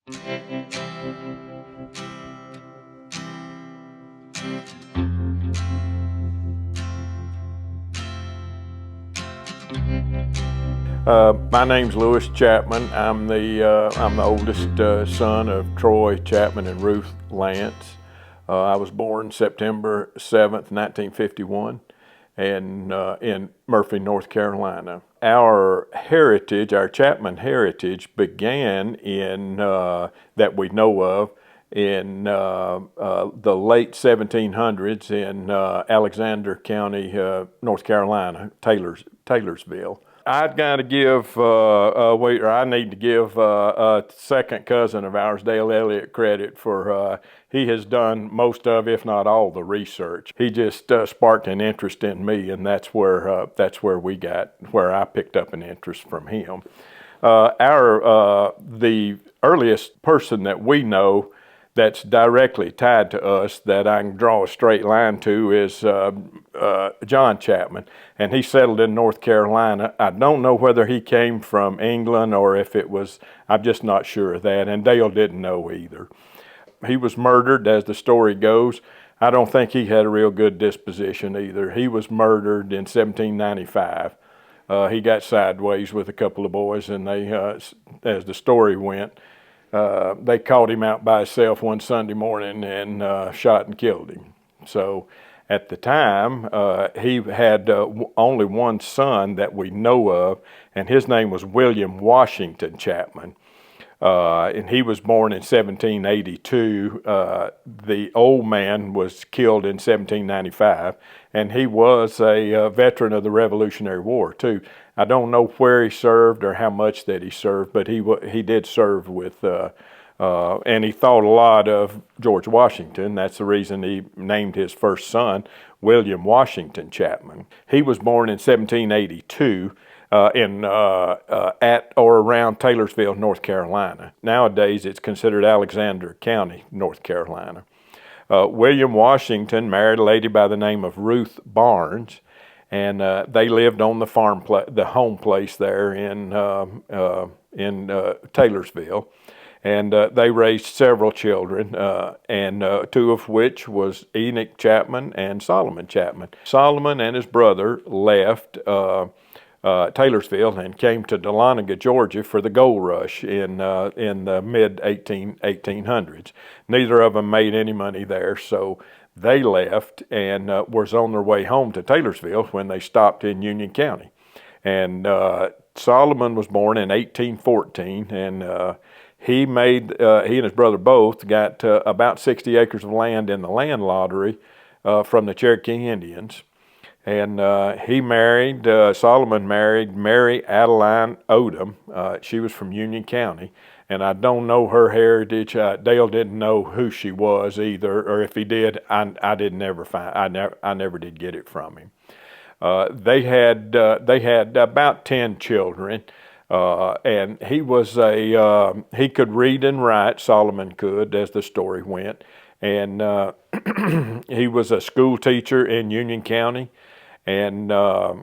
My name's Lewis Chapman. I'm the oldest son of Troy Chapman and Ruth Lance. I was born September 7th, 1951, and in Murphy, North Carolina. Our heritage, our Chapman heritage, began in that we know of in the late 1700s in Alexander County, North Carolina, Taylorsville. I've got to give, I need to give a second cousin of ours, Dale Elliott, credit for he has done most of, if not all, the research. He just sparked an interest in me, and that's where where I picked up an interest from him. The earliest person that we know that's directly tied to us that I can draw a straight line to is John Chapman, and he settled in North Carolina. I don't know whether he came from England or if it was, I'm just not sure of that, and Dale didn't know either. He was murdered, as the story goes. I don't think he had a real good disposition either. He was murdered in 1795. He got sideways with a couple of boys, and they, as the story went, they caught him out by himself one Sunday morning and shot and killed him. So at the time, he had only one son that we know of, and his name was William Washington Chapman. And he was born in 1782. The old man was killed in 1795, and he was a veteran of the Revolutionary War too. I don't know where he served or how much that he served, but he did serve with, and he thought a lot of George Washington. That's the reason he named his first son William Washington Chapman. He was born in 1782. At or around Taylorsville, North Carolina. Nowadays, it's considered Alexander County, North Carolina. William Washington married a lady by the name of Ruth Barnes, and they lived on the home place there in Taylorsville. And they raised several children, and two of which was Enoch Chapman and Solomon Chapman. Solomon and his brother left Taylorsville and came to Dahlonega, Georgia for the gold rush in the mid-1800s. Neither of them made any money there, so they left and was on their way home to Taylorsville when they stopped in Union County. And Solomon was born in 1814, and he and his brother both got about 60 acres of land in the land lottery from the Cherokee Indians. And Solomon married Mary Adeline Odom. She was from Union County, and I don't know her heritage. Dale didn't know who she was either, or if he did, I never did get it from him. They had about 10 children, and he could read and write. Solomon could, as the story went, and he was a school teacher in Union County, and a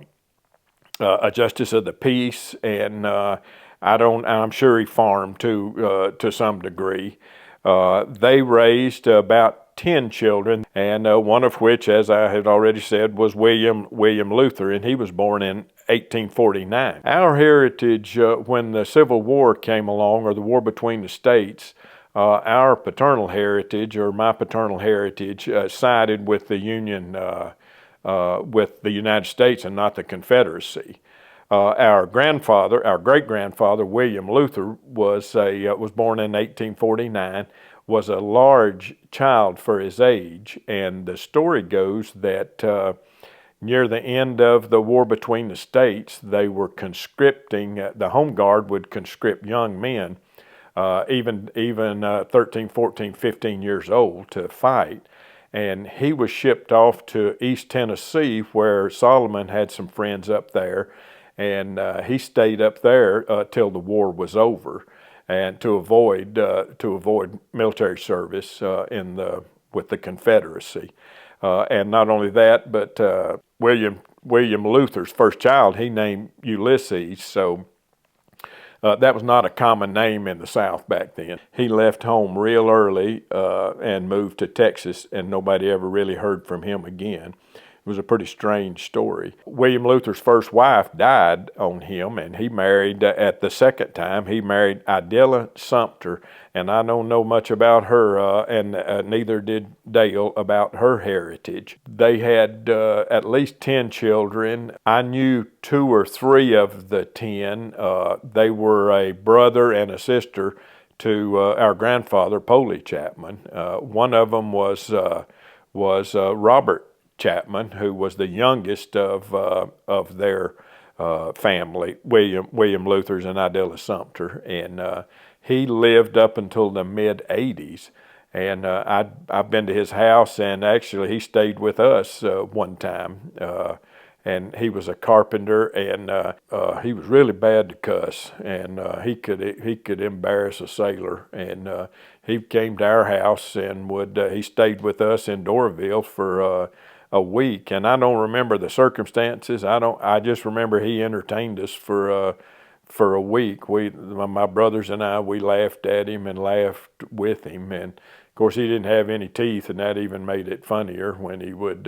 justice of the peace, and I'm sure he farmed to some degree. They raised about 10 children, and one of which, as I had already said, was William Luther, and he was born in 1849. Our heritage, when the Civil War came along, or the war between the states, our paternal heritage, or my paternal heritage, sided with the United States and not the Confederacy. Our great-grandfather, William Luther, was born in 1849, was a large child for his age, and the story goes that near the end of the war between the states, they were conscripting, the Home Guard would conscript young men, even 13, 14, 15 years old, to fight. And he was shipped off to East Tennessee, where Solomon had some friends up there, and he stayed up there till the war was over, and to avoid military service with the Confederacy. And not only that, but William Luther's first child he named Ulysses. So That was not a common name in the South back then. He left home real early and moved to Texas, and nobody ever really heard from him again. It was a pretty strange story. William Luther's first wife died on him, and he married, at the second time, he married Idella Sumter, and I don't know much about her, and neither did Dale about her heritage. They had at least 10 children. I knew 2 or 3 of the 10. They were a brother and a sister to our grandfather, Polly Chapman. One of them was Robert Chapman, who was the youngest of their family, William Luther's and Idella Sumter, and he lived up until the mid-'80s. And I've been to his house, and actually he stayed with us one time. And he was a carpenter, and he was really bad to cuss, and he could embarrass a sailor. And he came to our house and he stayed with us in Doraville for a week, and I don't remember the circumstances. I just remember he entertained us for a week. My brothers and I, we laughed at him and laughed with him, and of course he didn't have any teeth, and that even made it funnier when he would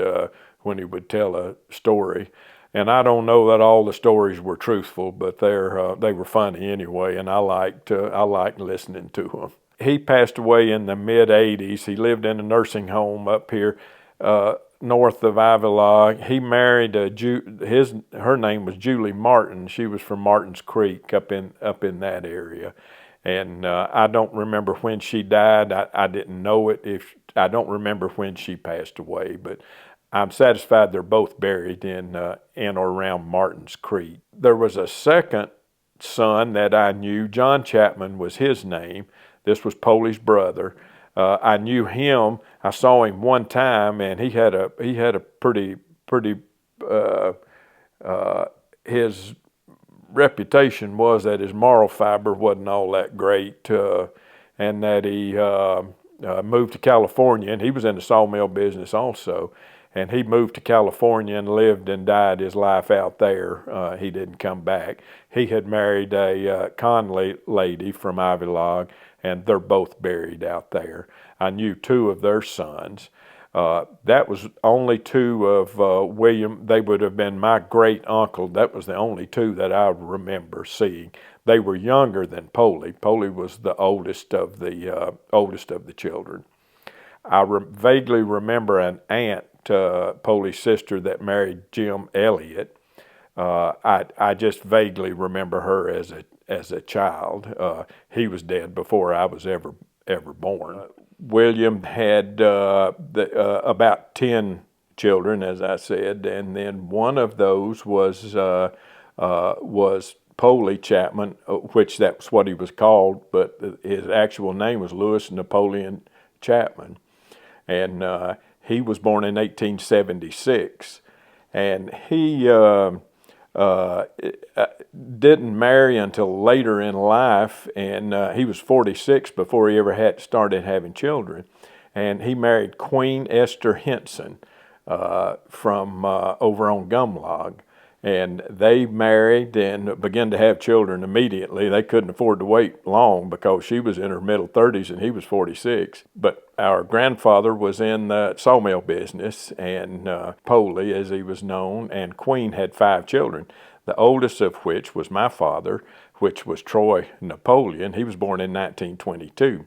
tell a story. And I don't know that all the stories were truthful, but they were funny anyway, and I liked listening to them. He passed away in the mid-'80s. He lived in a nursing home up here north of Avila. He married her name was Julie Martin. She was from Martins Creek up in that area, and I don't remember when she died. I didn't know it. I don't remember when she passed away, but I'm satisfied they're both buried in or around Martins Creek. There was a second son that I knew. John Chapman was his name. This was Polly's brother. I knew him. I saw him one time, and he had a pretty. His reputation was that his moral fiber wasn't all that great, and that he moved to California, and he was in the sawmill business also. And he moved to California and lived and died his life out there. He didn't come back. He had married a Conley lady from Ivy Log, and they're both buried out there. I knew 2 of their sons. That was only 2 of William. They would have been my great uncle. That was the only 2 that I remember seeing. They were younger than Polly. Polly was the oldest of the children. I vaguely remember an aunt, Polly's sister, that married Jim Elliott. I just vaguely remember her as a child. He was dead before I was ever born. William had about 10 children, as I said, and then one of those was Polly Chapman, which that's what he was called, but his actual name was Lewis Napoleon Chapman, and he was born in 1876, and he didn't marry until later in life, and he was 46 before he ever started having children. And he married Queen Esther Henson from over on Gumlog. And they married and began to have children immediately. They couldn't afford to wait long because she was in her middle 30s and he was 46. But our grandfather was in the sawmill business, and Polly, as he was known, and Queen had 5 children, the oldest of which was my father, which was Troy Napoleon. He was born in 1922.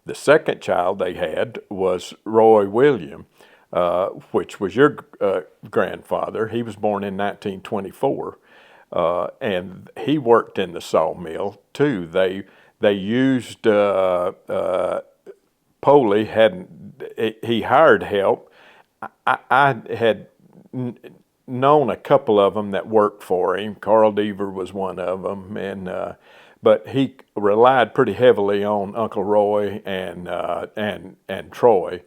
The second child they had was Roy William, which was your grandfather. He was born in 1924, and he worked in the sawmill too. They used Polly he hired help. I had known a couple of them that worked for him. Carl Deaver was one of them, and but he relied pretty heavily on Uncle Roy and Troy.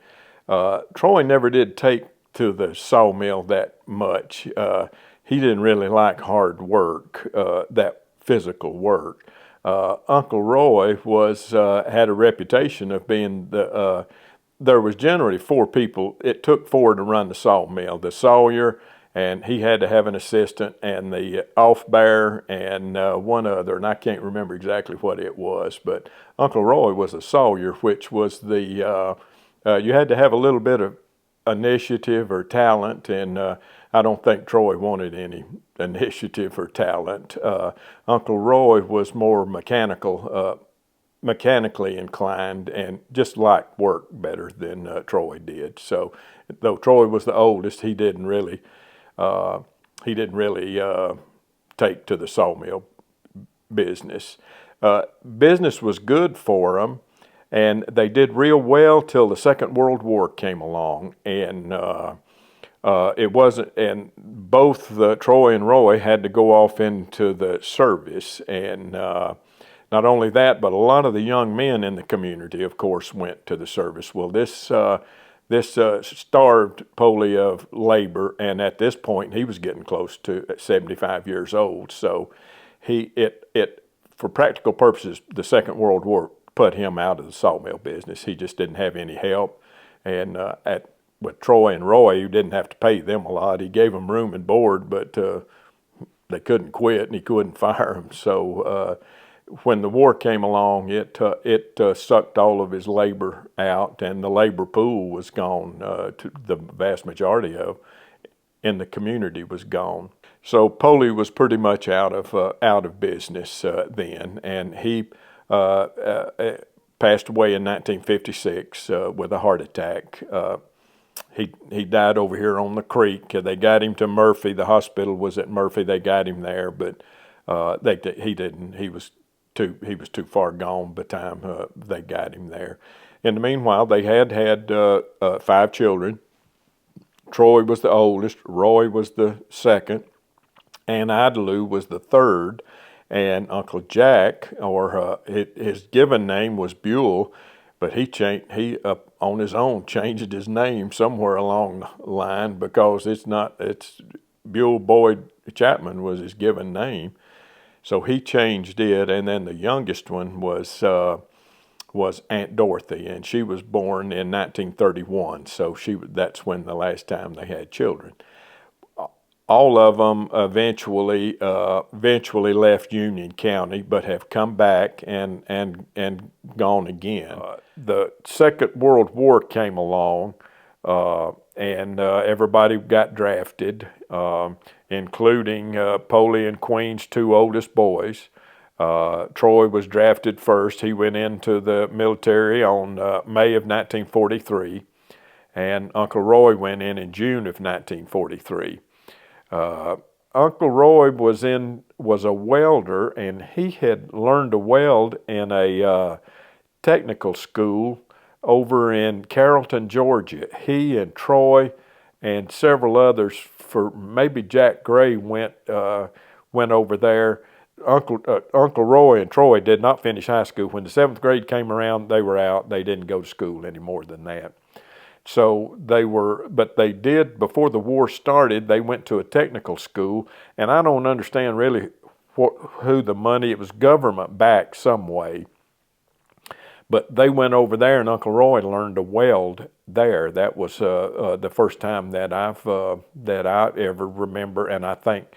Troy never did take to the sawmill that much. He didn't really like hard work, that physical work. Uncle Roy had a reputation of being there was generally 4 people. It took 4 to run the sawmill: the sawyer and he had to have an assistant, and the off bear and one other, and I can't remember exactly what it was, but Uncle Roy was a sawyer, which was the you had to have a little bit of initiative or talent, and I don't think Troy wanted any initiative or talent. Uncle Roy was more mechanically inclined and just liked work better than Troy did. So, though Troy was the oldest, he didn't really take to the sawmill business. Business was good for them, and they did real well till the Second World War came along, and it wasn't. And both Troy and Roy had to go off into the service, and not only that, but a lot of the young men in the community, of course, went to the service. Well, this starved Poley of labor, and at this point, he was getting close to 75 years old. So, for practical purposes, the Second World War put him out of the sawmill business. He just didn't have any help, and with Troy and Roy, you didn't have to pay them a lot. He gave them room and board, but they couldn't quit, and he couldn't fire them. So when the war came along, it sucked all of his labor out, and the labor pool was gone. To the vast majority in the community was gone. So Poley was pretty much out of business then, and he passed away in 1956 with a heart attack. He died over here on the creek. They got him to Murphy. The hospital was at Murphy. They got him there, but he didn't. He was too far gone by the time they got him there. In the meanwhile, they had 5 children. Troy was the oldest. Roy was the second. Aunt Idalou was the third. And Uncle Jack, or his given name was Buell, but he on his own changed his name somewhere along the line, because it's Buell Boyd Chapman was his given name. So he changed it, and then the youngest one was Aunt Dorothy, and she was born in 1931. So that's when the last time they had children. All of them eventually left Union County, but have come back and gone again. The Second World War came along, and everybody got drafted, including Poley and Queen's 2 oldest boys. Troy was drafted first. He went into the military on May of 1943, and Uncle Roy went in June of 1943. Uncle Roy was a welder, and he had learned to weld in a technical school over in Carrollton, Georgia. He and Troy and several others, for maybe Jack Gray, went over there. Uncle Roy and Troy did not finish high school. When the 7th grade came around, they were out. They didn't go to school any more than that. So but they did, before the war started, they went to a technical school, and I don't understand really who the money, it was government backed some way, but they went over there, and Uncle Roy learned to weld there. That was the first time that I ever remember, and I think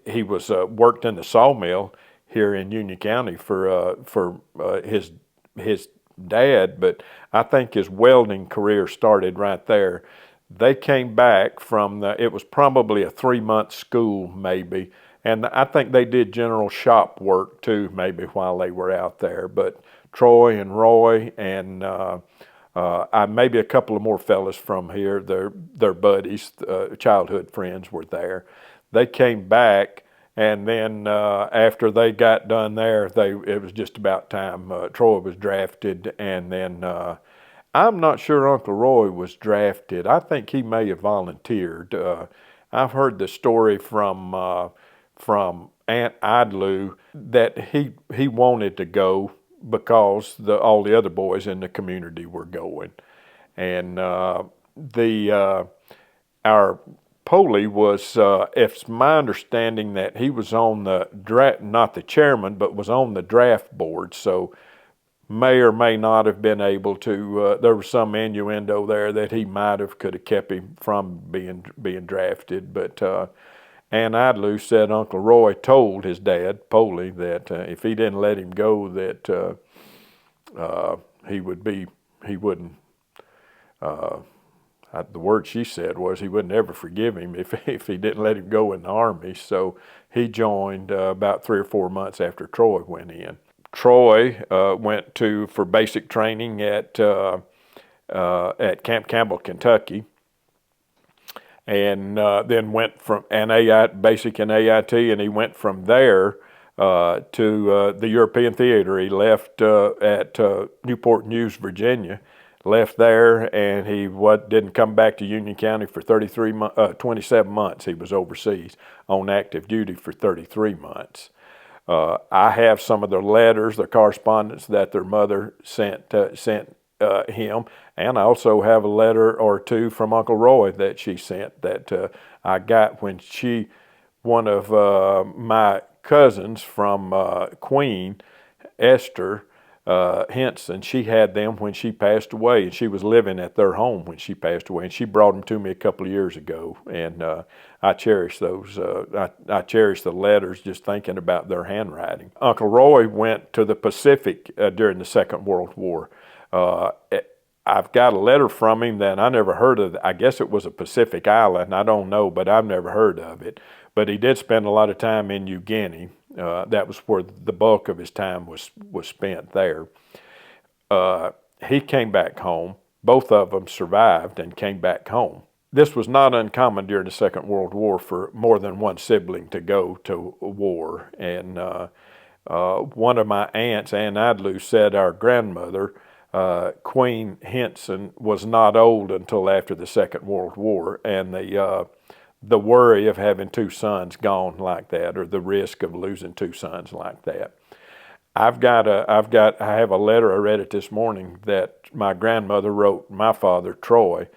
he was worked in the sawmill here in Union County for his dad, but I think his welding career started right there. They came back from it was probably a 3-month school maybe, and I think they did general shop work too maybe while they were out there. But Troy and Roy and maybe a couple of more fellas from here, their buddies, childhood friends, were there. They came back. And then after they got done there, it was just about time. Troy was drafted, and then I'm not sure Uncle Roy was drafted. I think he may have volunteered. I've heard the story from Aunt Idalou that he wanted to go because all the other boys in the community were going, and our Poley was, it's my understanding that he was on the draft, not the chairman, but was on the draft board. So may or may not have been able to. There was some innuendo there that he could have kept him from being drafted. But Ann Idlew said Uncle Roy told his dad, Poley, that if he didn't let him go, that he wouldn't. The word she said was he wouldn't ever forgive him if he didn't let him go in the Army. So he joined about 3 or 4 months after Troy went in. Troy went for basic training at Camp Campbell, Kentucky, and then went from basic and AIT, and he went from there to the European Theater. He left at Newport News, Virginia, left there, and he didn't come back to Union County for 27 months. He was overseas on active duty for 33 months. I have some of their letters, their correspondence that their mother sent him, and I also have a letter or two from Uncle Roy that she sent that I got when one of my cousins from Queen, Esther Henson, she had them when she passed away, and she was living at their home when she passed away, and she brought them to me a couple of years ago, and I cherish those. I cherish the letters just thinking about their handwriting. Uncle Roy went to the Pacific during the Second World War. I've got a letter from him that I never heard of. I guess it was a Pacific island. I don't know, but I've never heard of it. But he did spend a lot of time in New Guinea. That was where the bulk of his time was spent there. He came back home. Both of them survived and came back home. This was not uncommon during the Second World War for more than one sibling to go to war. And one of my aunts, Ann Idlew, said our grandmother, Queen Henson, was not old until after the Second World War, and the worry of having two sons gone like that, or the risk of losing two sons like that. I have a letter, I read it this morning, that my grandmother wrote my father, Troy,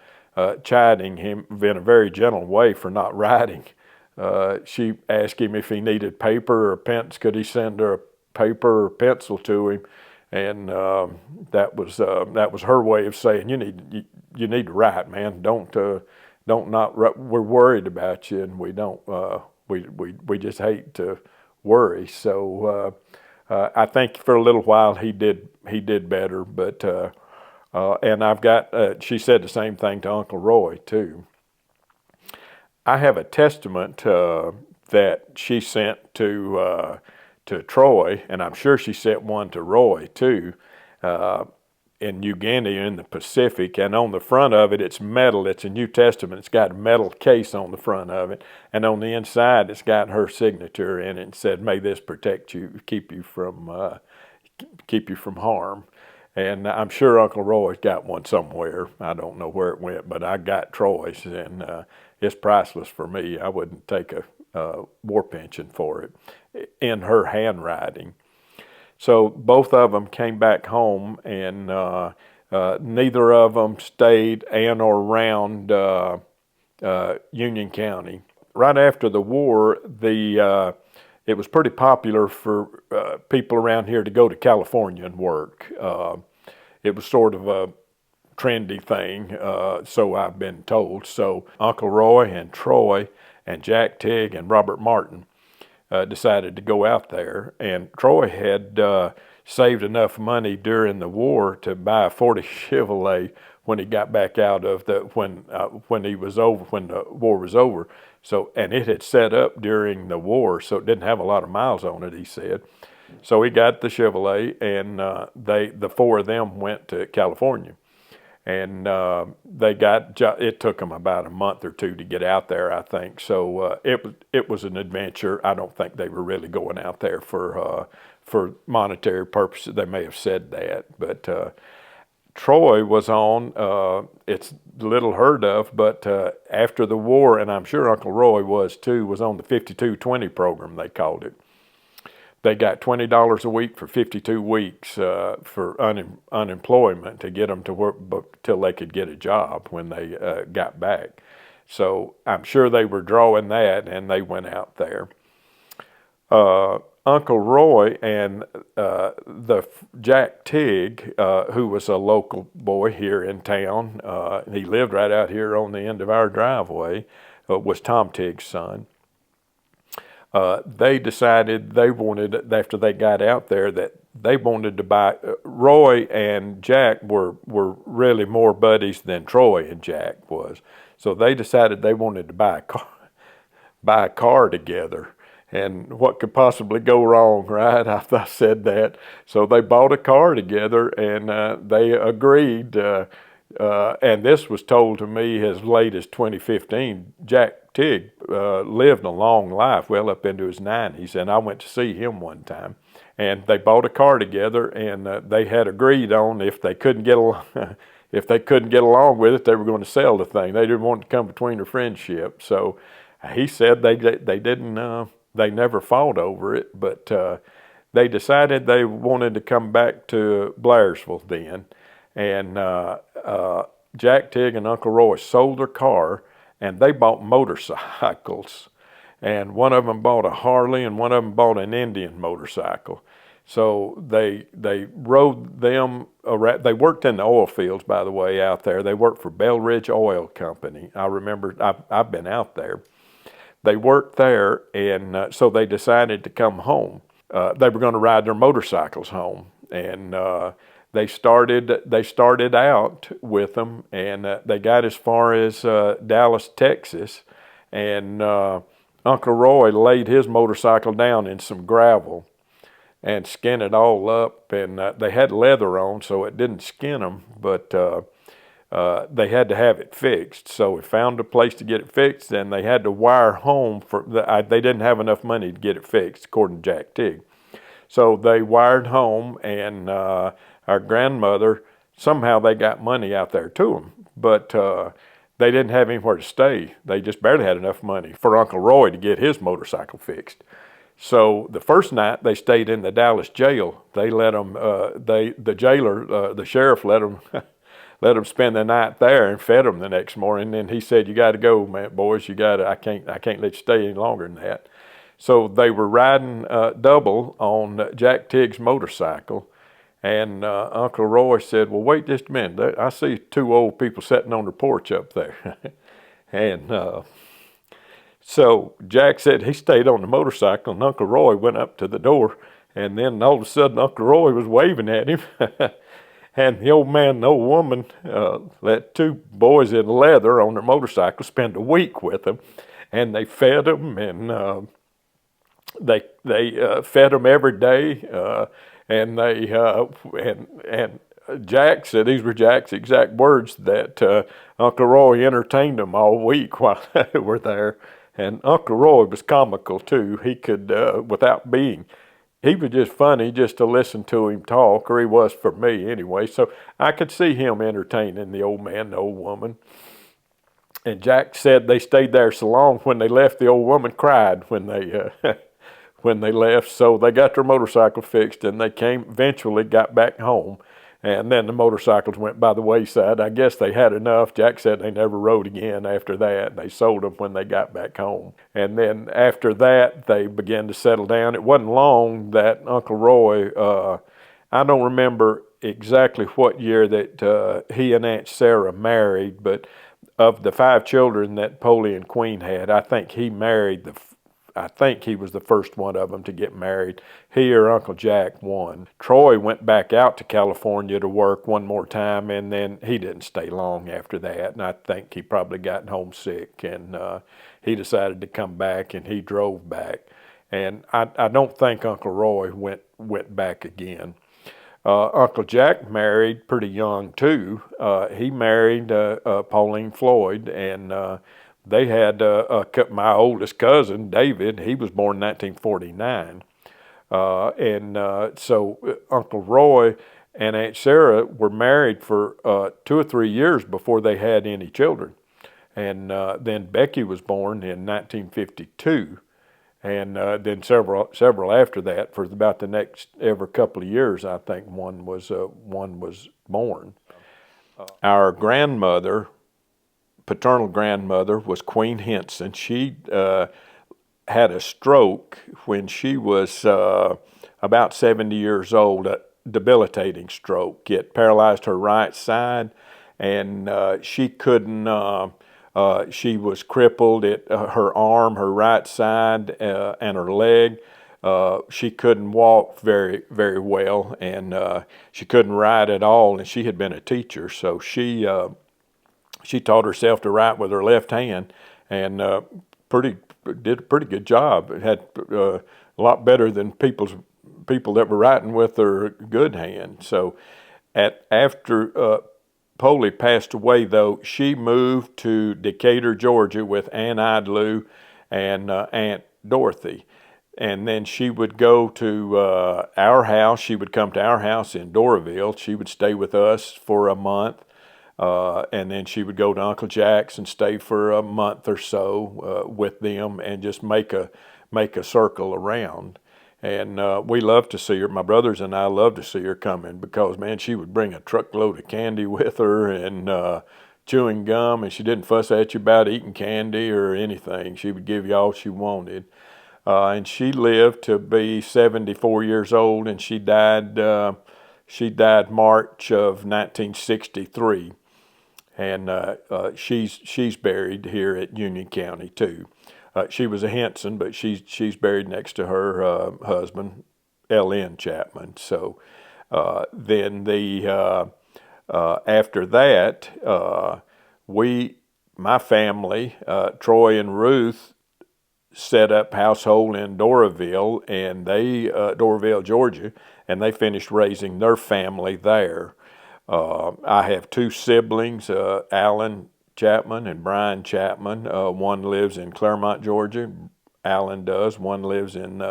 chiding him in a very gentle way for not writing. She asked him if he needed paper or pens, could he send her a paper or pencil to him, and that was her way of saying, you need to write, man. We're worried about you, and we just hate to worry. So I think for a little while he did better, but and she said the same thing to Uncle Roy too. I have a testament that she sent to Troy, and I'm sure she sent one to Roy too. In New Guinea in the Pacific, and on the front of it, it's metal. It's a New Testament. It's got a metal case on the front of it, and on the inside, it's got her signature in it. And said, "May this protect you, keep you from harm." And I'm sure Uncle Roy's got one somewhere. I don't know where it went, but I got Troy's, and it's priceless for me. I wouldn't take a war pension for it in her handwriting. So both of them came back home, and neither of them stayed in or around Union County. Right after the war, it was pretty popular for people around here to go to California and work. It was sort of a trendy thing, so I've been told. So Uncle Roy and Troy and Jack Tigg and Robert Martin decided to go out there, and Troy had saved enough money during the war to buy a 40 Chevrolet when he got back out of when the war was over. So, and it had set up during the war, so it didn't have a lot of miles on it, he said. So he got the Chevrolet, and the four of them went to California. And it took them about a month or two to get out there, I think. So it was an adventure. I don't think they were really going out there for monetary purposes. They may have said that, but Troy was on. It's little heard of, but after the war, and I'm sure Uncle Roy was too, was on the 5220 program, they called it. They got $20 a week for 52 weeks for unemployment to get them to work till they could get a job when they got back. So I'm sure they were drawing that, and they went out there. Uncle Roy and the Jack Tigg, who was a local boy here in town, he lived right out here on the end of our driveway, was Tom Tigg's son. They decided they wanted, after they got out there, that they wanted to buy. Roy and Jack were really more buddies than Troy and Jack was, so they decided they wanted to buy a car together. And what could possibly go wrong, right? I said that. So they bought a car together, and they agreed. And this was told to me as late as 2015. Jack Tigg lived a long life, well up into his 90s, and I went to see him one time. And they bought a car together, and they had agreed on if they couldn't get along, if they couldn't get along with it, they were going to sell the thing. They didn't want it to come between their friendship. So he said they didn't. They never fought over it, but they decided they wanted to come back to Blairsville then. And Jack Tigg and Uncle Roy sold their car, and they bought motorcycles. And one of them bought a Harley, and one of them bought an Indian motorcycle. So they rode them around. They worked in the oil fields, by the way, out there. They worked for Bell Ridge Oil Company. I remember, I've been out there. They worked there, and so they decided to come home. They were going to ride their motorcycles home, and they started out with them, and they got as far as Dallas, Texas, and Uncle Roy laid his motorcycle down in some gravel and skinned it all up, and they had leather on, so it didn't skin them, but they had to have it fixed. So we found a place to get it fixed, and they had to wire home. They didn't have enough money to get it fixed, according to Jack Tigg. So they wired home, and our grandmother, somehow they got money out there to them, but they didn't have anywhere to stay. They just barely had enough money for Uncle Roy to get his motorcycle fixed. So the first night they stayed in the Dallas jail. They let them, the jailer, the sheriff let them let them spend the night there and fed them the next morning. And he said, "You got to go, man, boys. You got to. I can't let you stay any longer than that." So they were riding double on Jack Tigg's motorcycle, and Uncle Roy said, "Well, wait just a minute. I see two old people sitting on the porch up there," and so Jack said he stayed on the motorcycle, and Uncle Roy went up to the door, and then all of a sudden Uncle Roy was waving at him. And the old man and the old woman let two boys in leather on their motorcycle spend a week with them, and they fed them, and they fed them every day, and Jack said, these were Jack's exact words, that Uncle Roy entertained them all week while they were there. And Uncle Roy was comical too. He could, without being. He was just funny just to listen to him talk, or he was for me anyway. So I could see him entertaining the old man and the old woman. And Jack said they stayed there so long, when they left, the old woman cried when they when they left. So they got their motorcycle fixed, and they eventually got back home. And then the motorcycles went by the wayside. I guess they had enough. Jack said they never rode again after that. They sold them when they got back home. And then after that, they began to settle down. It wasn't long that Uncle Roy, I don't remember exactly what year that he and Aunt Sarah married, but of the 5 children that Napoleon Queen had, I think he was the first one of them to get married. He or Uncle Jack won. Troy went back out to California to work one more time, and then he didn't stay long after that. And I think he probably got homesick, and he decided to come back, and he drove back. And I don't think Uncle Roy went back again. Uncle Jack married pretty young too. He married Pauline Floyd, and they had my oldest cousin, David. He was born in 1949. So Uncle Roy and Aunt Sarah were married for 2 or 3 years before they had any children. And then Becky was born in 1952. And then several after that. For about the next every couple of years, I think one was born. Our grandmother, paternal grandmother, was Queen Henson. She had a stroke when she was about 70 years old, a debilitating stroke. It paralyzed her right side, and she couldn't, she was crippled at her arm, her right side, and her leg. She couldn't walk very, very well, and she couldn't write at all, and she had been a teacher, so she taught herself to write with her left hand, and did a pretty good job. It had a lot better than people that were writing with their good hand. So after Polly passed away, though, she moved to Decatur, Georgia, with Aunt Idlew and Aunt Dorothy. And then she would go to our house. She would come to our house in Doraville. She would stay with us for a month. And then she would go to Uncle Jack's and stay for a month or so with them, and just make a circle around. And we loved to see her. My brothers and I loved to see her coming, because, man, she would bring a truckload of candy with her, and chewing gum, and she didn't fuss at you about eating candy or anything. She would give you all she wanted. And she lived to be 74 years old, and she died March of 1963. And she's buried here at Union County too. She was a Henson, but she's buried next to her husband, L.N. Chapman. So then after that, my family, Troy and Ruth, set up household in Doraville, and Doraville, Georgia, and they finished raising their family there. I have two siblings, Alan Chapman and Brian Chapman. One lives in Claremont, Georgia. Alan does. One lives in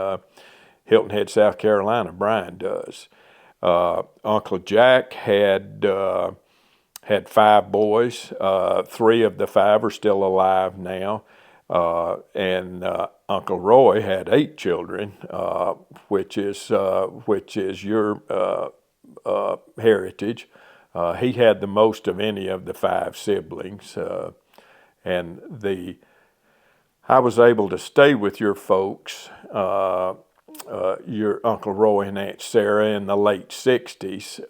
Hilton Head, South Carolina. Brian does. Uncle Jack had 5 boys. 3 of the 5 are still alive now. And Uncle Roy had 8 children, which is your heritage. He had the most of any of the 5 siblings, and I was able to stay with your folks, your Uncle Roy and Aunt Sarah, in the late '60s,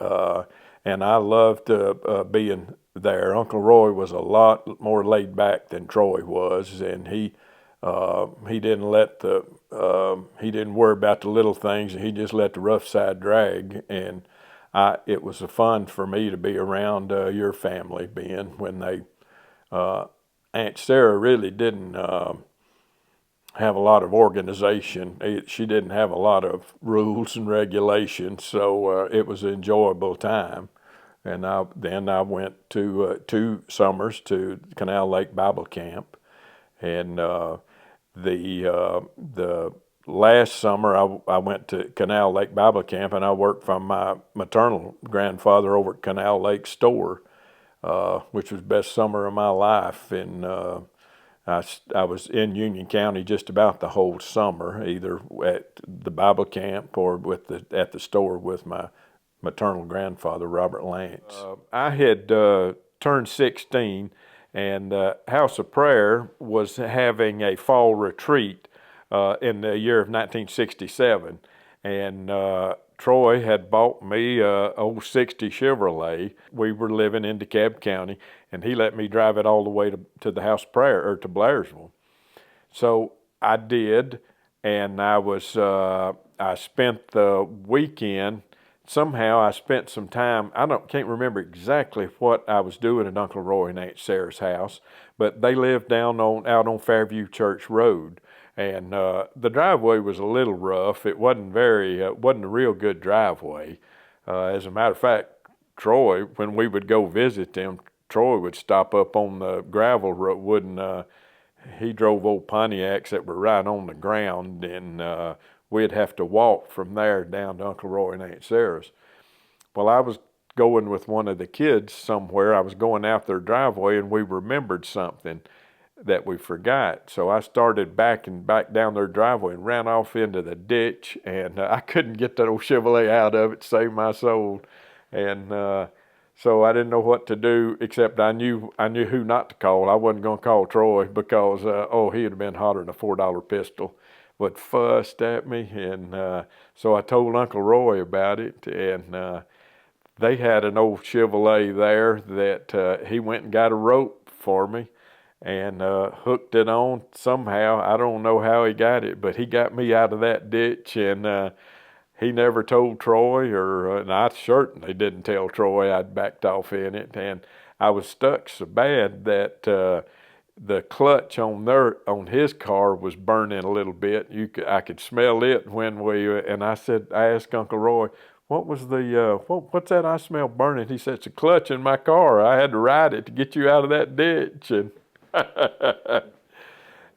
and I loved being there. Uncle Roy was a lot more laid back than Troy was, and he didn't he didn't worry about the little things, and he just let the rough side drag. And it was fun for me to be around your family, Ben, when Aunt Sarah really didn't have a lot of organization. She didn't have a lot of rules and regulations, so it was an enjoyable time. And then I went to 2 summers to Canal Lake Bible Camp, and the last summer I went to Canal Lake Bible Camp, and I worked from my maternal grandfather over at Canal Lake store, which was the best summer of my life. And I was in Union County just about the whole summer, either at the Bible camp or at the store with my maternal grandfather, Robert Lance. I had turned 16, and House of Prayer was having a fall retreat in the year of 1967, and Troy had bought me a old '60 Chevrolet. We were living in DeKalb County, and he let me drive it all the way to the House of Prayer, or to Blairsville. So I did, and I spent the weekend. Somehow I spent some time. Can't remember exactly what I was doing at Uncle Roy and Aunt Sarah's house, but they lived out on Fairview Church Road, and the driveway was a little rough. It wasn't wasn't a real good driveway. As a matter of fact, Troy, when we would go visit them, Troy would stop up on the gravel road. He drove old Pontiacs that were right on the ground, and we'd have to walk from there down to Uncle Roy and Aunt Sarah's. Well, I was going with one of the kids somewhere. I was going out their driveway, and we remembered something that we forgot. So I started backing back down their driveway and ran off into the ditch, and I couldn't get that old Chevrolet out of it to save my soul. And So I didn't know what to do, except I knew who not to call. I wasn't going to call Troy because he'd have been hotter than a $4 pistol, but fussed at me, and so I told Uncle Roy about it, and they had an old Chevrolet there that he went and got a rope for me, and hooked it on somehow. I don't know how he got it, but he got me out of that ditch, and he never told Troy, and I certainly didn't tell Troy I'd backed off in it. And I was stuck so bad that the clutch on his car was burning a little bit. I could smell it and I asked Uncle Roy, what was what's that I smell burning? He said, it's a clutch in my car. I had to ride it to get you out of that ditch. And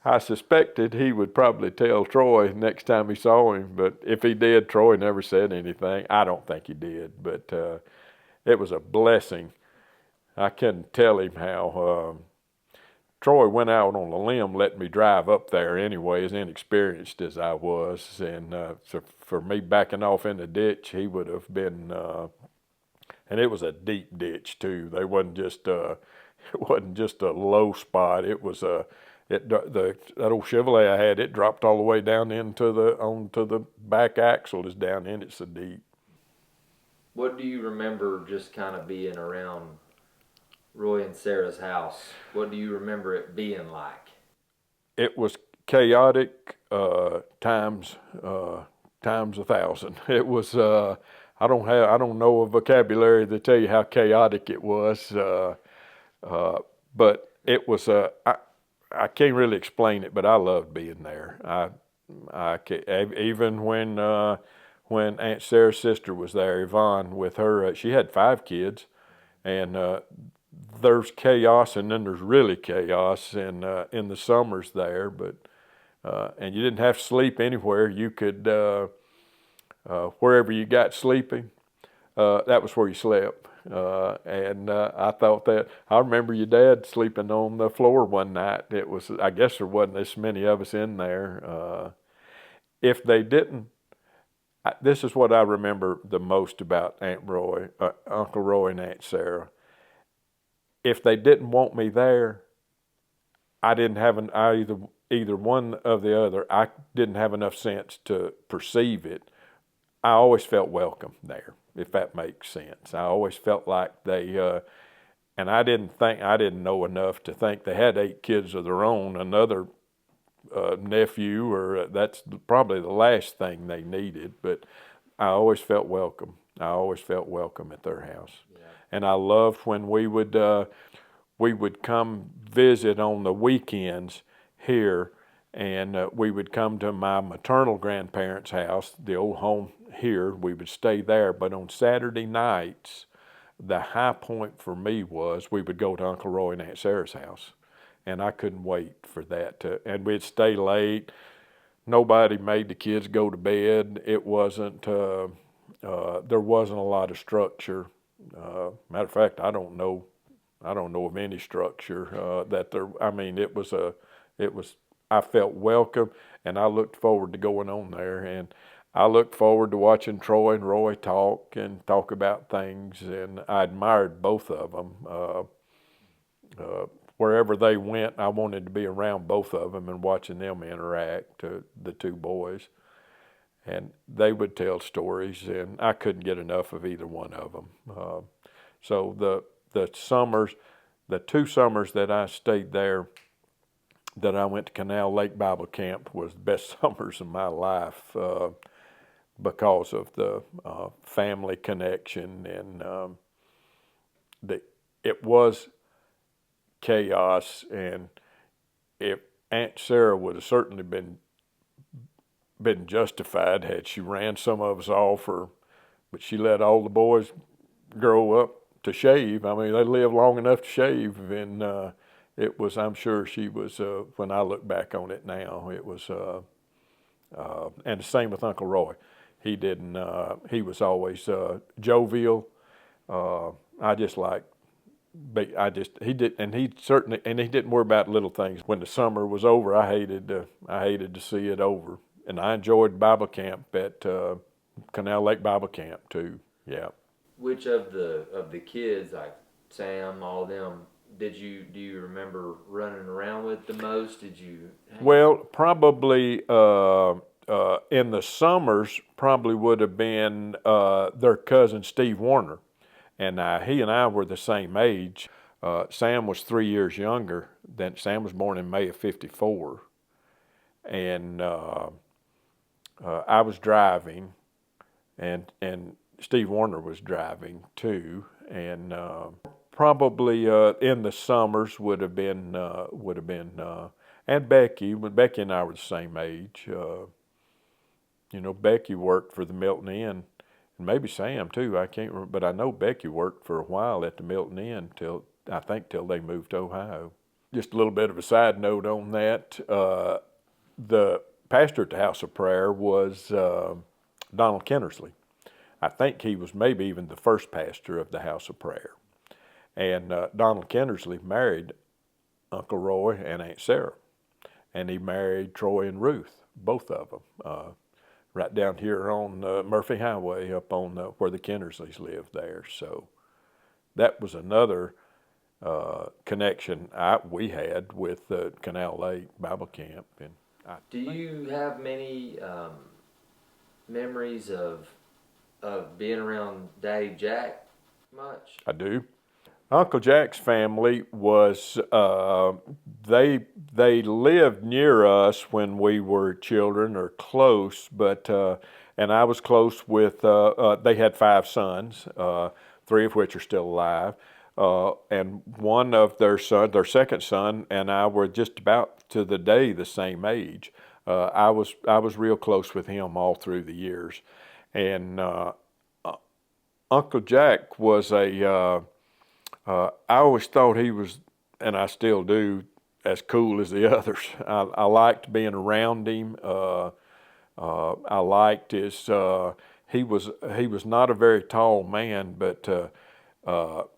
I suspected he would probably tell Troy next time he saw him, but if he did, Troy never said anything. I don't think he did, but it was a blessing. I couldn't tell him how Troy went out on a limb letting me drive up there anyway, as inexperienced as I was, and so for me backing off in the ditch, he would have been, and it was a deep ditch too. It wasn't just a low spot. It was that old Chevrolet I had, it dropped all the way down onto the back axle is down in it so deep. What do you remember just kind of being around Roy and Sarah's house? What do you remember it being like? It was chaotic times 1,000. It was I don't know a vocabulary to tell you how chaotic it was, but it was I can't really explain it, but I loved being there. Even when Aunt Sarah's sister was there, Yvonne, with her, she had 5 kids, and there's chaos, and then there's really chaos in the summers there. But and you didn't have to sleep anywhere. You could wherever you got sleeping, that was where you slept. I thought that I remember your dad sleeping on the floor one night. I guess there wasn't as many of us in there. If they didn't, this is what I remember the most about Uncle Roy and Aunt Sarah. If they didn't want me there, either one or the other. I didn't have enough sense to perceive it. I always felt welcome there, if that makes sense. I always felt like they, and I didn't know enough to think they had 8 kids of their own, another nephew, or that's probably the last thing they needed, but I always felt welcome. I always felt welcome at their house. Yeah. And I loved when we would come visit on the weekends here, and we would come to my maternal grandparents' house, the old home here. We would stay there, but on Saturday nights, the high point for me was we would go to Uncle Roy and Aunt Sarah's house, and I couldn't wait for that. And we'd stay late. Nobody made the kids go to bed. It wasn't. There wasn't a lot of structure. Matter of fact, I don't know of any structure that there. I mean, it was. I felt welcome, and I looked forward to going on there, and I looked forward to watching Troy and Roy talk about things, and I admired both of them. Wherever they went, I wanted to be around both of them and watching them interact, the 2 boys. And they would tell stories, and I couldn't get enough of either one of them. So the 2 summers that I stayed there, that I went to Canal Lake Bible Camp, was the best summers of my life because of the family connection, and it was chaos. And if Aunt Sarah would have certainly been justified had she ran some of us off, but she let all the boys grow up to shave. I mean, they lived long enough to shave, and I'm sure she was, when I look back on it now, it was, and the same with Uncle Roy. He was always jovial. He didn't worry about little things. When the summer was over, I hated to see it over. And I enjoyed Bible camp at Canal Lake Bible Camp too, yeah. which of the kids, like Sam, all them, do you remember running around with the most? Did you Well, probably in the summers, probably would have been their cousin Steve Warner, and he and I were the same age. Sam was 3 years younger. Sam was born in May of '54, and I was driving, and Steve Warner was driving too, and probably in the summers would have been and Becky. When Becky and I were the same age, Becky worked for the Milton Inn, and maybe Sam too. I can't remember, but I know Becky worked for a while at the Milton Inn till they moved to Ohio. Just a little bit of a side note on that. The pastor at the House of Prayer was Donald Kennersley. I think he was maybe even the first pastor of the House of Prayer. And Donald Kennersley married Uncle Roy and Aunt Sarah. And he married Troy and Ruth, both of them, right down here on Murphy Highway up on where the Kennersleys lived there. So that was another connection we had with Canal Lake Bible Camp. And do you have many memories of being around Daddy Jack much? I do. Uncle Jack's family was they lived near us when we were children or close, but and I was close with. They had 5 sons, 3 of which are still alive, and one of their second son, and I were just about to the day the same age. I was real close with him all through the years, and Uncle Jack was I always thought he was, and I still do, as cool as the others. I liked being around him. I liked his. He was not a very tall man, but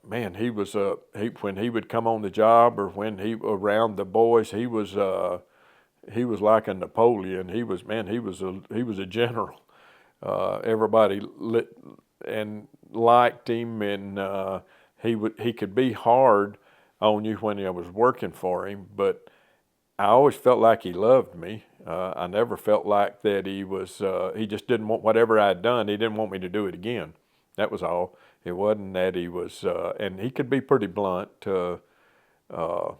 man, he was when he would come on the job or when he around the boys, he was like a Napoleon. He was a general. Everybody liked him, and he could be hard on you when I was working for him, but I always felt like he loved me. I never felt like that he just didn't want whatever I'd done. He didn't want me to do it again. That was all. It wasn't that he was, and he could be pretty blunt. As a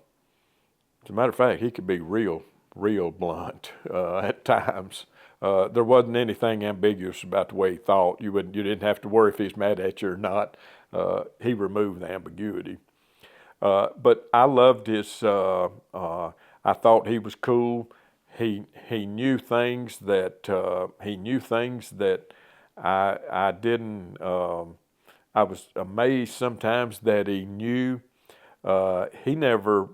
matter of fact, he could be real blunt at times. There wasn't anything ambiguous about the way he thought. You didn't have to worry if he's mad at you or not. He removed the ambiguity. But I loved his. I thought he was cool. He knew things that I didn't. I was amazed sometimes that he knew. He never,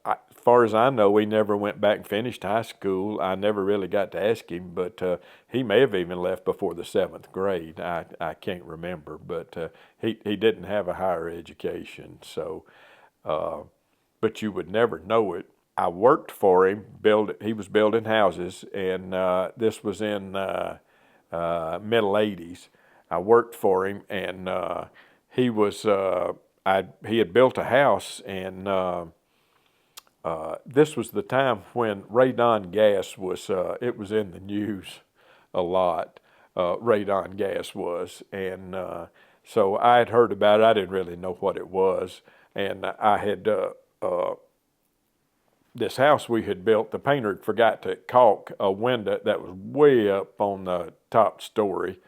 as far as I know, he never went back and finished high school. I never really got to ask him, but he may have even left before the 7th grade. I can't remember, but he didn't have a higher education. So, but you would never know it. I worked for him. He was building houses, and this was in middle '80s. I worked for him, and he was. He had built a house, and this was the time when radon gas was. It was in the news a lot. Radon gas was, and so I had heard about it. I didn't really know what it was, and I had. This house we had built, the painter had forgot to caulk a window that was way up on the top story.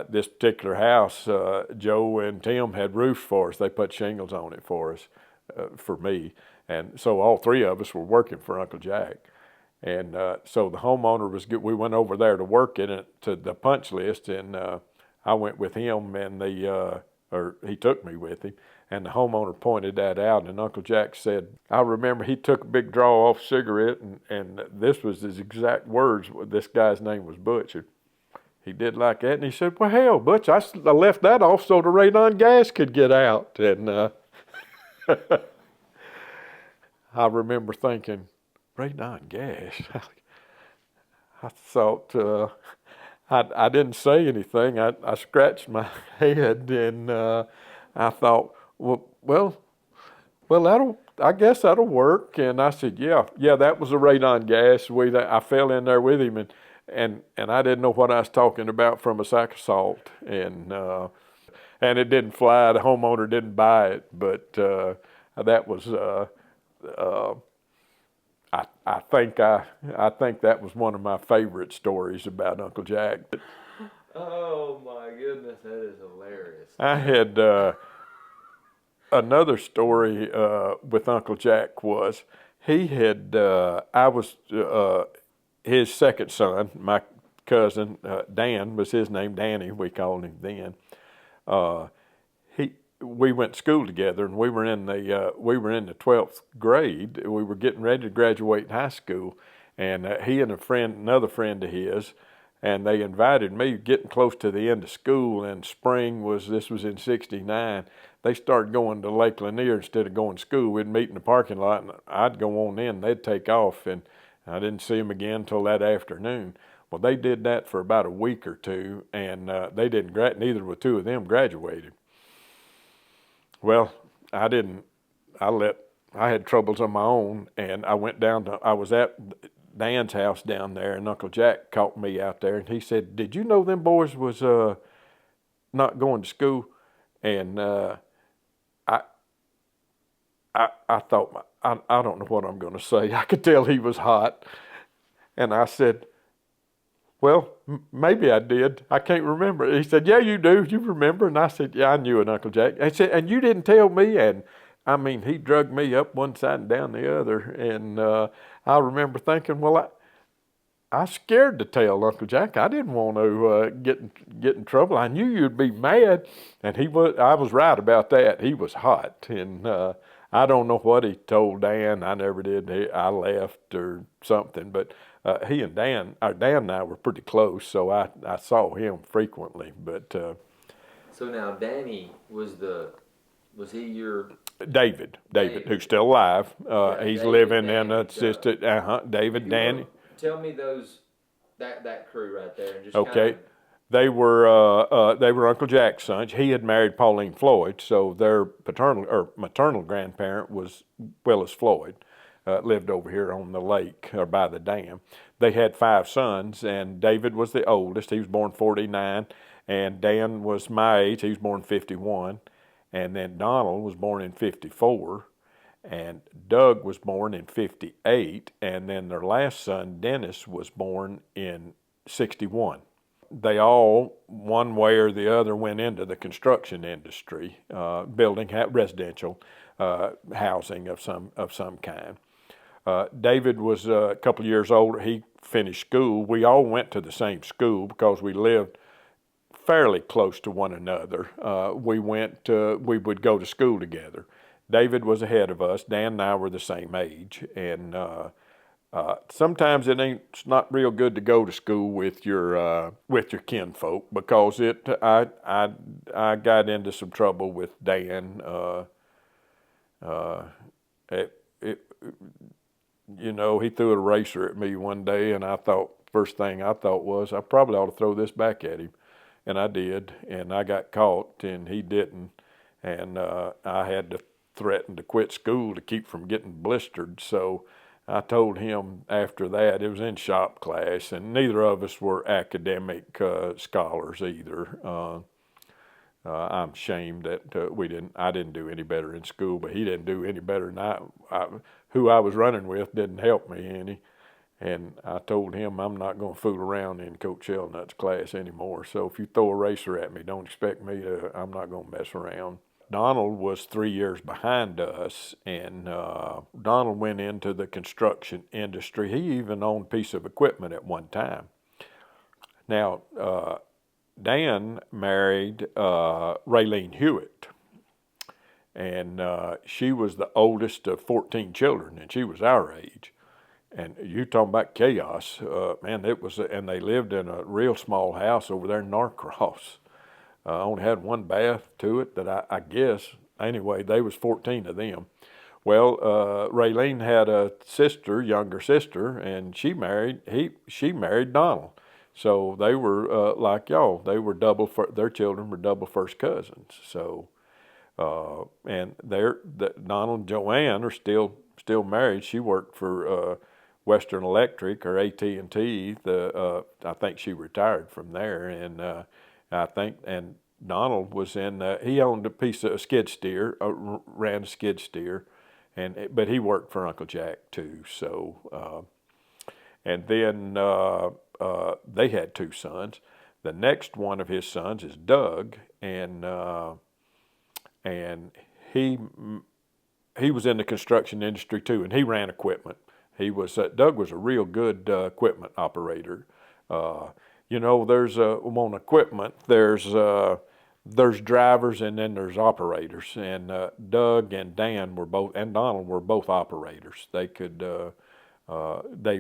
This particular house, Joe and Tim had roofs for us. They put shingles on it for us, for me. And so all 3 of us were working for Uncle Jack. And so the homeowner was good. We went over there to work in it to the punch list, and I went with him, and or he took me with him. And the homeowner pointed that out, and Uncle Jack said, I remember he took a big draw off cigarette, and this was his exact words. This guy's name was Butch. He did like that, and he said, well, hell, Butch, I left that off so the radon gas could get out. And I remember thinking, radon gas? I thought, I didn't say anything. I scratched my head, and I thought, well, I guess that'll work. And I said, yeah, that was a radon gas. I fell in there with him, and I didn't know what I was talking about from a sack of salt, and it didn't fly. The homeowner didn't buy it, but that was. I think that was one of my favorite stories about Uncle Jack. Oh my goodness, that is hilarious. I had another story with Uncle Jack was he had I was his second son. My cousin Dan was his name. Danny, we called him then. Uh, he we went to school together, and we were in the 12th grade. We were getting ready to graduate high school, and he and another friend of his, and they invited me. Getting close to the end of school, and this was in '69. They started going to Lake Lanier instead of going to school. We'd meet in the parking lot, and I'd go on in. They'd take off, and I didn't see them again until that afternoon. Well, they did that for about a week or two, and they didn't. Neither of the two of them graduated. Well, I didn't. I had troubles of my own, and I went down to. I was at Dan's house down there, and Uncle Jack caught me out there, and he said, "Did you know them boys was not going to school?" And I, I thought, I don't know what I'm going to say. I could tell he was hot, and I said, "Well, maybe I did. I can't remember." He said, "Yeah, you do. You remember?" And I said, "Yeah, I knew it, Uncle Jack." He said, "And you didn't tell me?" And I mean, he drugged me up one side and down the other. And I remember thinking, well, I scared to tell Uncle Jack. I didn't want to get in trouble. I knew you'd be mad, and I was right about that. He was hot, and I don't know what he told Dan. I never did. I left or something, but he and Dan and I were pretty close, so I saw him frequently. But So now Danny was he your David, David. who's still alive. Yeah, He's David, living Danny, in assisted. David, if you Danny. tell me that crew right there and just Okay. kind They were Uncle Jack's sons. He had married Pauline Floyd, so their paternal or maternal grandparent was Willis Floyd. Lived over here on the lake or by the dam. They had 5 sons, and David was the oldest. He was born '49, and Dan was my age. He was born '51, and then Donald was born in '54, and Doug was born in '58, and then their last son Dennis was born in '61. They all, one way or the other, went into the construction industry, building residential housing of some kind. David was a couple of years older. He finished school. We all went to the same school because we lived fairly close to one another. We would go to school together. David was ahead of us. Dan and I were the same age, and sometimes it's not real good to go to school with your kinfolk because I got into some trouble with Dan. It, he threw an eraser at me one day, and first thing I thought was I probably ought to throw this back at him, and I did, and I got caught, and he didn't, and I had to threaten to quit school to keep from getting blistered. So I told him after that. It was in shop class, and neither of us were academic scholars either. I'm ashamed that I didn't do any better in school, but he didn't do any better than who I was running with didn't help me any. And I told him I'm not going to fool around in Coach Shelnut's class anymore. So if you throw a eraser at me, don't expect I'm not going to mess around. Donald was 3 years behind us, and Donald went into the construction industry. He even owned a piece of equipment at one time. Now, Dan married Raylene Hewitt, and she was the oldest of 14 children, and she was our age. And you talking about chaos, man, and they lived in a real small house over there in Norcross. Only had one bath to it that I guess, anyway, they was 14 of them. Well, Raylene had a younger sister, and she married Donald. So they were like y'all. They were their children were double first cousins. So and Donald and Joanne are still married. She worked for Western Electric or AT&T. I think she retired from there, and I think and Donald was in. He owned a piece of a skid steer, ran a skid steer, but he worked for Uncle Jack too. So and then they had two sons. The next one of his sons is Doug, and he was in the construction industry too, and he ran equipment. Doug was a real good equipment operator. There's on equipment. There's drivers and then there's operators. And Doug and and Donald were both operators. They've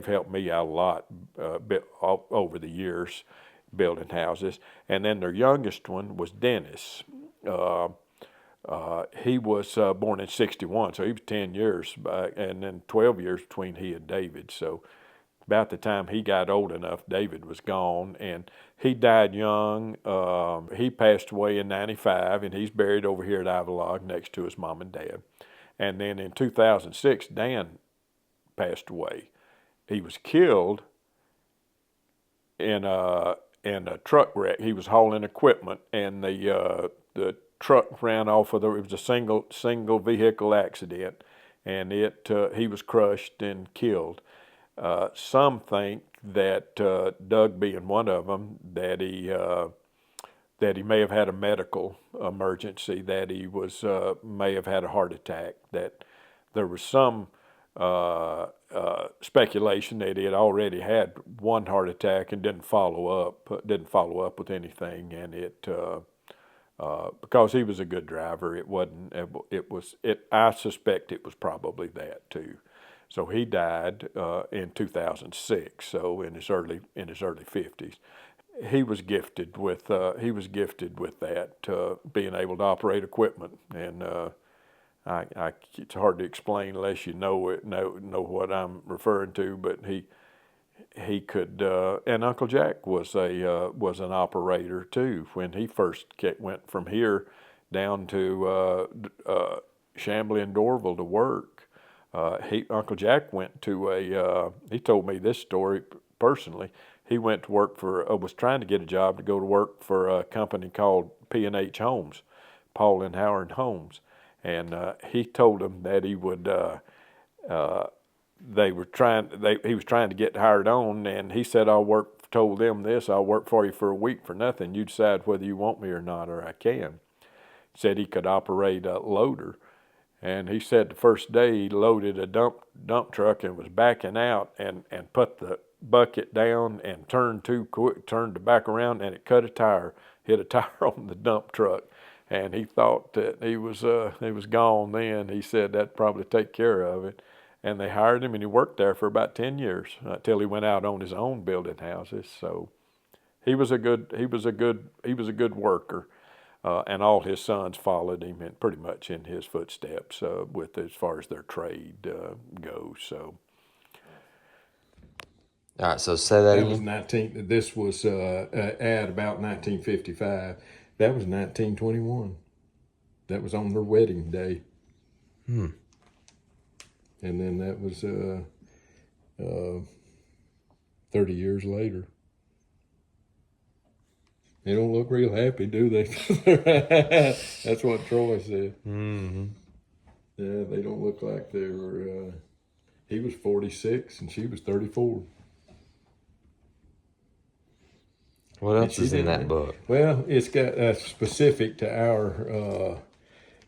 helped me out a lot over the years building houses. And then their youngest one was Dennis. He was born in '61, so he was 10 years back, and then 12 years between he and David. So about the time he got old enough, David was gone, and he died young. He passed away in '95, and he's buried over here at Avalog next to his mom and dad. And then in 2006, Dan passed away. He was killed in a truck wreck. He was hauling equipment, and the truck ran off of it was a single vehicle accident, and he was crushed and killed. Some think that Doug being one of them, that he may have had a medical emergency, that he may have had a heart attack, that there was some speculation that he had already had one heart attack and didn't follow up with anything, and because he was a good driver, I suspect it was probably that too. So he died in 2006. So in his early 50s, he was gifted with that being able to operate equipment, and it's hard to explain unless you know what I'm referring to. But he could, and Uncle Jack was an operator too. When he first went from here down to Chambly and Dorville to work, Uncle Jack went to he told me this story personally. He went to work was trying to get a job to go to work for a company called P&H Homes, Paul and Howard Homes, and he told them that he would. He was trying to get hired on, and he said, told them this, I'll work for you for a week for nothing. You decide whether you want me or not, or I can. Said he could operate a loader. And he said the first day he loaded a dump truck and was backing out and put the bucket down and turned too quick, turned it back around, and it hit a tire on the dump truck. And he thought that he was gone then. He said that'd probably take care of it. And they hired him, and he worked there for about 10 years until he went out on his own building houses. So he was a good worker. And all his sons followed him and pretty much in his footsteps as far as their trade goes. So, all right. So say that again. This was at about 1955. That was 1921. That was on their wedding day. And then that was 30 years later. They don't look real happy, do they? That's what Troy said. Mm-hmm. Yeah, they don't look like they were. He was 46 and she was 34. What else is in that book? Well, it's got specific to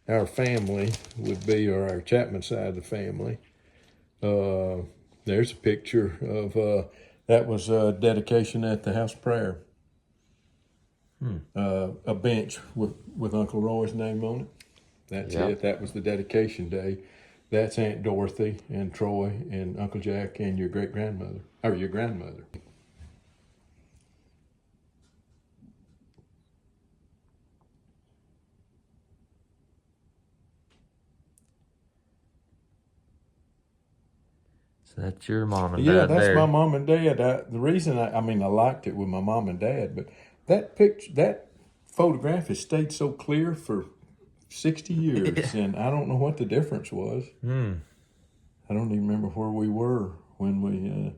our family would be, or our Chapman side of the family. There's a picture of that was a dedication at the house prayer. A bench with Uncle Roy's name on it. That's it. That was the dedication day. That's Aunt Dorothy and Troy and Uncle Jack and your great-grandmother, or your grandmother. So that's your mom and Yeah, dad that's there. my mom and dad. The reason I liked it with my mom and dad, but that photograph has stayed so clear for 60 years, and I don't know what the difference was. Hmm. I don't even remember where we were when we.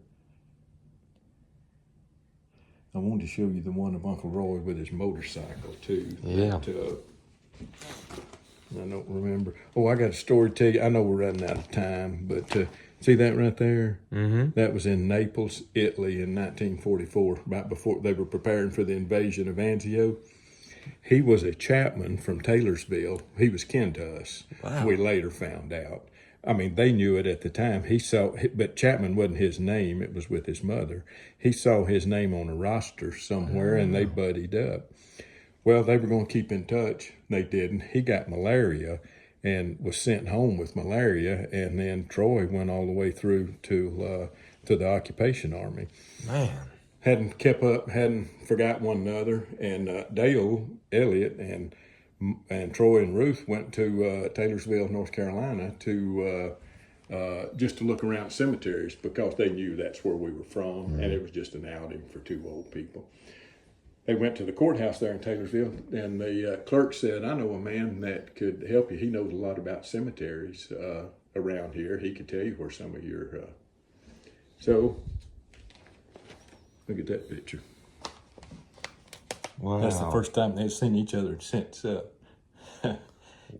I wanted to show you the one of Uncle Roy with his motorcycle too. Yeah. I don't remember. Oh, I got a story to tell you. I know we're running out of time, but see that right there? Mm-hmm. That was in Naples, Italy in 1944, right before they were preparing for the invasion of Anzio. He was a Chapman from Taylorsville. He was kin to us. Wow. We later found out. I mean, they knew it at the time. But Chapman wasn't his name. It was with his mother. He saw his name on a roster somewhere, and they buddied up. Well, they were going to keep in touch. They didn't. He got malaria and was sent home with malaria, and then Troy went all the way through to the occupation army. Man. Hadn't kept up, hadn't forgot one another, and Dale Elliott and Troy and Ruth went to Taylorsville, North Carolina, to just to look around cemeteries because they knew that's where we were from, and it was just an outing for two old people. They went to the courthouse there in Taylorsville, and the clerk said, "I know a man that could help you. He knows a lot about cemeteries around here. He could tell you where some of your..." So, look at that picture. Wow. That's the first time they've seen each other since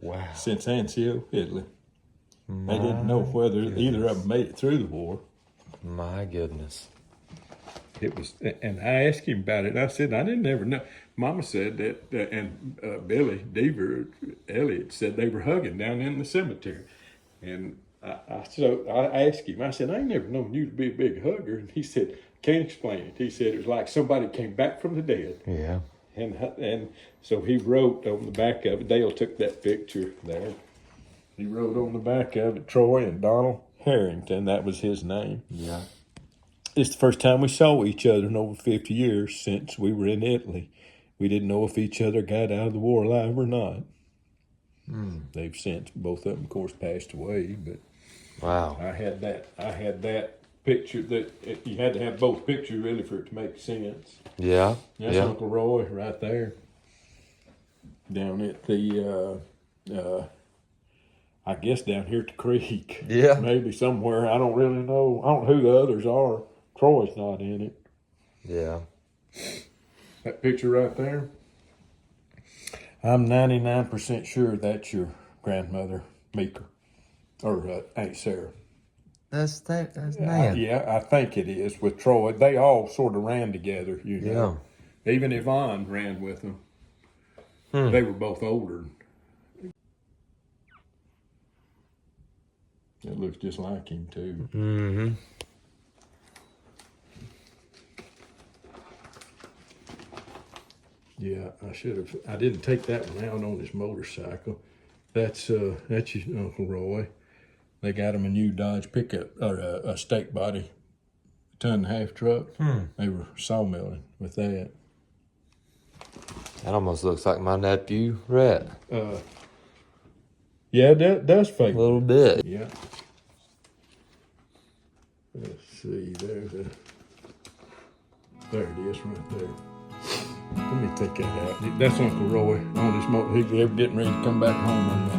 Wow. since Anzio, Italy. They didn't know whether either of them made it through the war. My goodness. It was, and I asked him about it. And I said, I didn't ever know. Mama said that, and Billy Deaver Elliott said they were hugging down in the cemetery. And so I asked him. I said, I ain't never known you to be a big hugger. And he said, can't explain it. He said it was like somebody came back from the dead. Yeah. And so he wrote on the back of it. Dale took that picture there. He wrote on the back of it, Troy and Donald Harrington. That was his name. Yeah. It's the first time we saw each other in over 50 years since we were in Italy. We didn't know if each other got out of the war alive or not. They've since, both of them, of course, passed away. But Wow. I had that picture that you had to have both pictures really for it to make sense. Yeah. That's Yeah. Uncle Roy right there. Down at the, I guess down here at the creek. Yeah. Maybe somewhere. I don't really know. I don't know who the others are. Troy's not in it. Yeah. That picture right there. I'm 99% sure that's your grandmother, Meeker, or Aunt Sarah. That's man. Yeah, I think it is with Troy. They all sort of ran together, you know. Yeah. Even Yvonne ran with them. They were both older. It looks just like him too. Mm-hmm. Yeah, I should have. I didn't take that one out on his motorcycle. That's your Uncle Roy. They got him a new Dodge pickup or a stake body, 1.5 ton truck. They were sawmilling with that. That almost looks like my nephew, Rhett. Yeah, that does fake. A little bit. Yeah. Let's see. There it is right there. Let me take that out. That's Uncle Roy on his motor. He's getting ready to come back home.